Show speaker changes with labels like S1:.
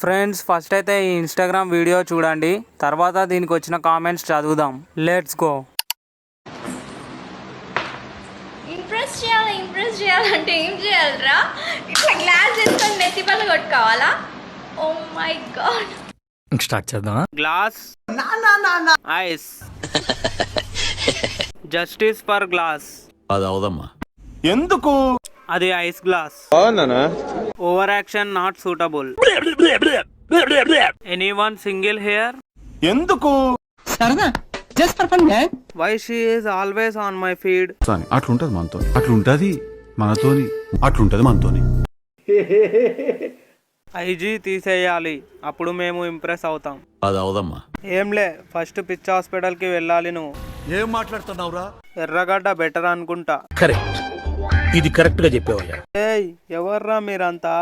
S1: Friends first అయితే ఈ Instagram video చూడండి, తర్వాత దీనికి వచ్చిన కామెంట్స్ చదువుదాం. Let's go.
S2: ఇంప్రెస్ చేయాలంటే ఏం చేయాలరా? ఇట్లా గ్లాస్ వేసుకొని నెత్తి పళ్ళు కొట్టుకోవాలా? Oh my God.
S3: స్టార్ట్ చేద్దామా?
S1: Glass ice justice for glass.
S4: అది అవదమ్మా.
S5: ఎందుకు?
S1: అది ice glass. Over action not suitable. Anyone single here?
S5: ఎందుకు?
S6: సరదా just for fun man.
S1: Why she is always on my feed.
S7: అట్లుంటది మనతో, అట్లుంటది మనతోని, అట్లుంటది మనతోని.
S1: ఐజీ తీసేయాలి, అప్పుడు మేము ఇంప్రెస్ అవుతాం.
S4: అది అవదమ్మా.
S1: ఏంలే, ఫస్ట్ పిచ్ హాస్పిటల్ కి వెళ్ళాలి. నువ్వు
S4: ఏం మాట్లాడుతున్నావురా?
S1: ఎర్రగడ్డ బెటర్ అనుకుంటా.
S3: కరెక్ట్, ఇది కరెక్ట్ గా చెప్పావయ్యా.
S1: ఏయ్ ఎవర్రా మీరంతా?